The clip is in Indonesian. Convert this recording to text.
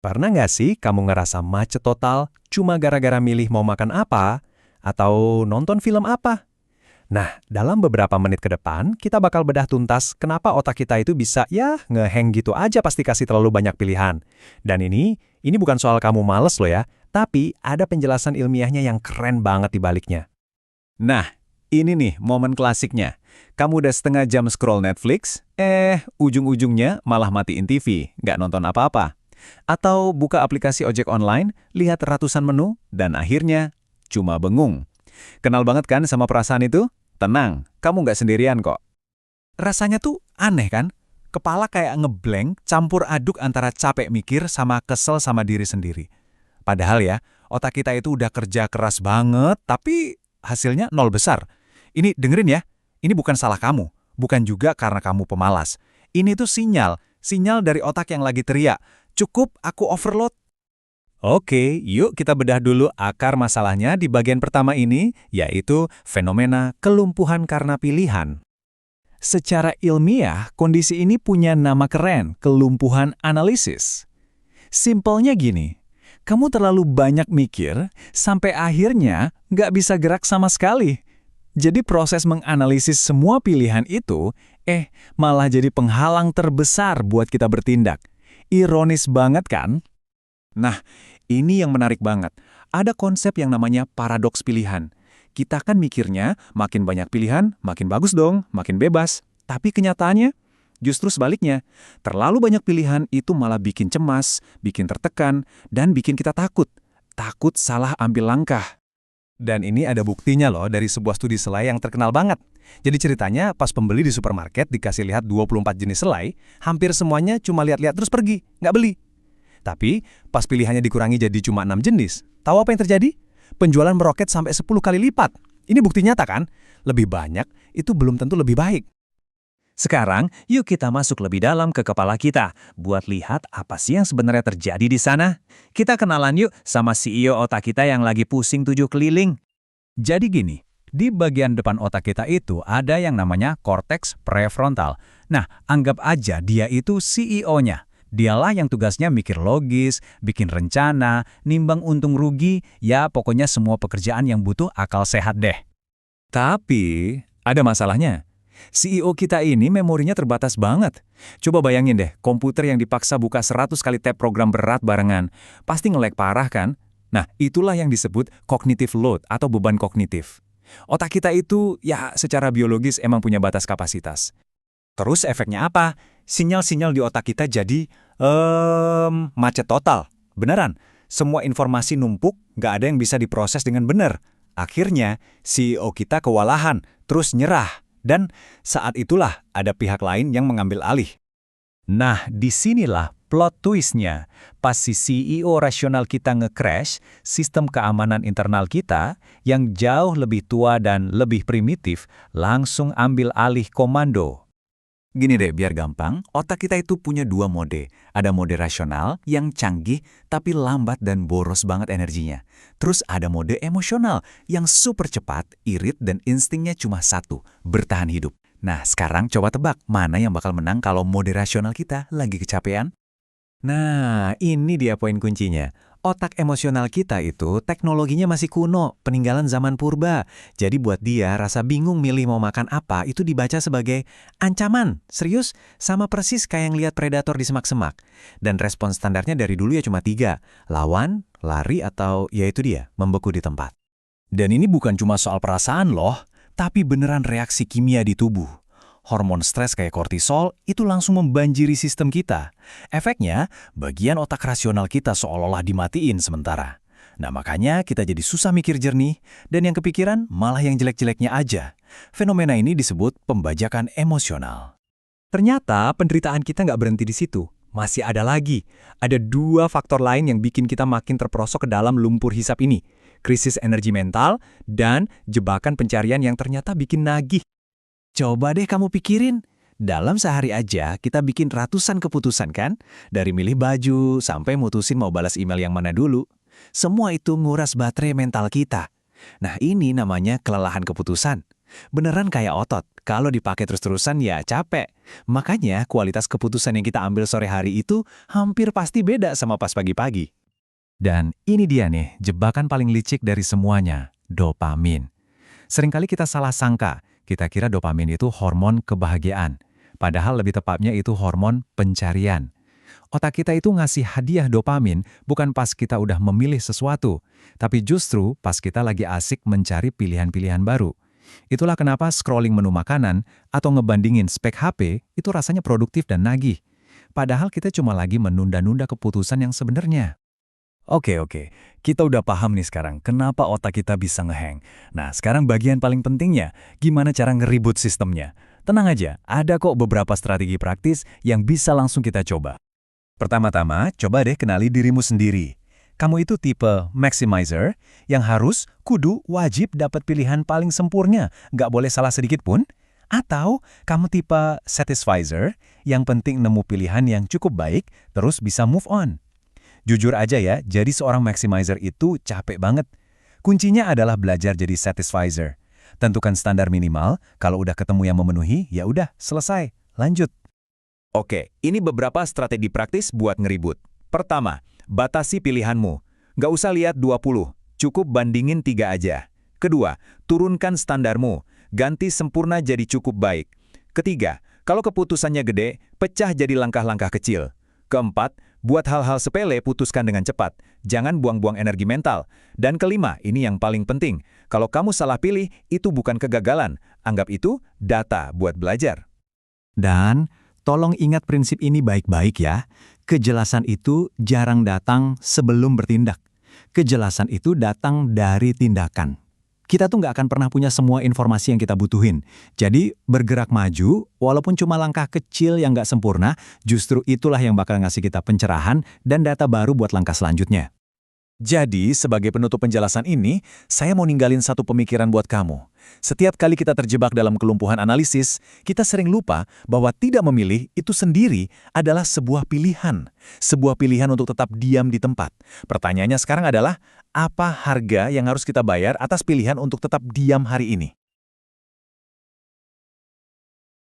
Pernah nggak sih kamu ngerasa macet total cuma gara-gara milih mau makan apa atau nonton film apa? Nah, dalam beberapa menit ke depan, kita bakal bedah tuntas kenapa otak kita itu bisa ngeheng gitu aja pasti kasih terlalu banyak pilihan. Dan ini bukan soal kamu males loh ya, tapi ada penjelasan ilmiahnya yang keren banget di baliknya. Nah, ini nih momen klasiknya. Kamu udah setengah jam scroll Netflix, ujung-ujungnya malah matiin TV, nggak nonton apa-apa. Atau buka aplikasi ojek online, lihat ratusan menu, dan akhirnya cuma bengung. Kenal banget kan sama perasaan itu? Tenang, kamu nggak sendirian kok. Rasanya tuh aneh kan? Kepala kayak ngeblank, campur aduk antara capek mikir sama kesel sama diri sendiri. Padahal ya, otak kita itu udah kerja keras banget, tapi hasilnya nol besar. Ini dengerin ya, ini bukan salah kamu, bukan juga karena kamu pemalas. Ini tuh sinyal dari otak yang lagi teriak, cukup aku overload. Oke, yuk kita bedah dulu akar masalahnya di bagian pertama ini, yaitu fenomena kelumpuhan karena pilihan. Secara ilmiah, kondisi ini punya nama keren, kelumpuhan analisis. Simpelnya gini, kamu terlalu banyak mikir, sampai akhirnya nggak bisa gerak sama sekali. Jadi proses menganalisis semua pilihan itu, malah jadi penghalang terbesar buat kita bertindak. Ironis banget kan? Nah, ini yang menarik banget. Ada konsep yang namanya paradoks pilihan. Kita kan mikirnya, makin banyak pilihan, makin bagus dong, makin bebas. Tapi kenyataannya, justru sebaliknya. Terlalu banyak pilihan itu malah bikin cemas, bikin tertekan, dan bikin kita takut. Takut salah ambil langkah. Dan ini ada buktinya loh dari sebuah studi selai yang terkenal banget. Jadi ceritanya pas pembeli di supermarket dikasih lihat 24 jenis selai, hampir semuanya cuma lihat-lihat terus pergi, nggak beli. Tapi pas pilihannya dikurangi jadi cuma 6 jenis, tahu apa yang terjadi? Penjualan meroket sampai 10 kali lipat. Ini bukti nyata kan? Lebih banyak itu belum tentu lebih baik. Sekarang, yuk kita masuk lebih dalam ke kepala kita, buat lihat apa sih yang sebenarnya terjadi di sana. Kita kenalan yuk sama CEO otak kita yang lagi pusing 7 keliling. Jadi gini, di bagian depan otak kita itu ada yang namanya korteks prefrontal. Nah, anggap aja dia itu CEO-nya. Dialah yang tugasnya mikir logis, bikin rencana, nimbang untung rugi, ya pokoknya semua pekerjaan yang butuh akal sehat deh. Tapi, ada masalahnya. CEO kita ini memorinya terbatas banget. Coba bayangin deh, komputer yang dipaksa buka 100 kali tab program berat barengan. Pasti nge-lag parah kan? Nah, itulah yang disebut cognitive load atau beban kognitif. Otak kita itu, ya secara biologis emang punya batas kapasitas. Terus efeknya apa? Sinyal-sinyal di otak kita jadi, macet total. Beneran, semua informasi numpuk, nggak ada yang bisa diproses dengan benar. Akhirnya, CEO kita kewalahan, terus nyerah. Dan saat itulah ada pihak lain yang mengambil alih. Nah, disinilah plot twist-nya. Pas si CEO rasional kita nge-crash, sistem keamanan internal kita yang jauh lebih tua dan lebih primitif langsung ambil alih komando. Gini deh, biar gampang, otak kita itu punya dua mode. Ada mode rasional yang canggih tapi lambat dan boros banget energinya. Terus ada mode emosional yang super cepat, irit dan instingnya cuma satu, bertahan hidup. Nah, sekarang coba tebak mana yang bakal menang kalau mode rasional kita lagi kecapean? Nah, ini dia poin kuncinya. Otak emosional kita itu teknologinya masih kuno, peninggalan zaman purba. Jadi buat dia, rasa bingung milih mau makan apa itu dibaca sebagai ancaman. Serius, sama persis kayak yang lihat predator di semak-semak. Dan respon standarnya dari dulu ya cuma 3. Lawan, lari, atau ya itu dia, membeku di tempat. Dan ini bukan cuma soal perasaan loh, tapi beneran reaksi kimia di tubuh. Hormon stres kayak kortisol itu langsung membanjiri sistem kita. Efeknya, bagian otak rasional kita seolah-olah dimatiin sementara. Nah makanya kita jadi susah mikir jernih, dan yang kepikiran malah yang jelek-jeleknya aja. Fenomena ini disebut pembajakan emosional. Ternyata penderitaan kita nggak berhenti di situ. Masih ada lagi. Ada 2 faktor lain yang bikin kita makin terperosok ke dalam lumpur hisap ini. Krisis energi mental dan jebakan pencarian yang ternyata bikin nagih. Coba deh kamu pikirin, dalam sehari aja kita bikin ratusan keputusan kan? Dari milih baju sampai mutusin mau balas email yang mana dulu. Semua itu nguras baterai mental kita. Nah ini namanya kelelahan keputusan. Beneran kayak otot, kalau dipakai terus-terusan ya capek. Makanya kualitas keputusan yang kita ambil sore hari itu hampir pasti beda sama pas pagi-pagi. Dan ini dia nih, jebakan paling licik dari semuanya, dopamin. Seringkali kita salah sangka, kita kira dopamin itu hormon kebahagiaan. Padahal lebih tepatnya itu hormon pencarian. Otak kita itu ngasih hadiah dopamin bukan pas kita udah memilih sesuatu, tapi justru pas kita lagi asik mencari pilihan-pilihan baru. Itulah kenapa scrolling menu makanan atau ngebandingin spek HP itu rasanya produktif dan nagih. Padahal kita cuma lagi menunda-nunda keputusan yang sebenarnya. Oke. Kita udah paham nih sekarang kenapa otak kita bisa ngehang. Nah, sekarang bagian paling pentingnya, gimana cara nge-reboot sistemnya. Tenang aja, ada kok beberapa strategi praktis yang bisa langsung kita coba. Pertama-tama, coba deh kenali dirimu sendiri. Kamu itu tipe maximizer yang harus, kudu, wajib dapat pilihan paling sempurna, nggak boleh salah sedikit pun? Atau kamu tipe satisfizer yang penting nemu pilihan yang cukup baik, terus bisa move on? Jujur aja ya, jadi seorang maximizer itu capek banget. Kuncinya adalah belajar jadi satisfizer. Tentukan standar minimal, kalau udah ketemu yang memenuhi, ya udah, selesai, lanjut. Oke, ini beberapa strategi praktis buat ngeribut. Pertama, batasi pilihanmu. Nggak usah lihat 20, cukup bandingin 3 aja. Kedua, turunkan standarmu. Ganti sempurna jadi cukup baik. Ketiga, kalau keputusannya gede, pecah jadi langkah-langkah kecil. Keempat, buat hal-hal sepele putuskan dengan cepat. Jangan buang-buang energi mental. Dan kelima, ini yang paling penting. Kalau kamu salah pilih, itu bukan kegagalan. Anggap itu data buat belajar. Dan tolong ingat prinsip ini baik-baik ya. Kejelasan itu jarang datang sebelum bertindak. Kejelasan itu datang dari tindakan. Kita tuh nggak akan pernah punya semua informasi yang kita butuhin. Jadi, bergerak maju, walaupun cuma langkah kecil yang nggak sempurna, justru itulah yang bakal ngasih kita pencerahan dan data baru buat langkah selanjutnya. Jadi, sebagai penutup penjelasan ini, saya mau ninggalin satu pemikiran buat kamu. Setiap kali kita terjebak dalam kelumpuhan analisis, kita sering lupa bahwa tidak memilih itu sendiri adalah sebuah pilihan. Sebuah pilihan untuk tetap diam di tempat. Pertanyaannya sekarang adalah, apa harga yang harus kita bayar atas pilihan untuk tetap diam hari ini?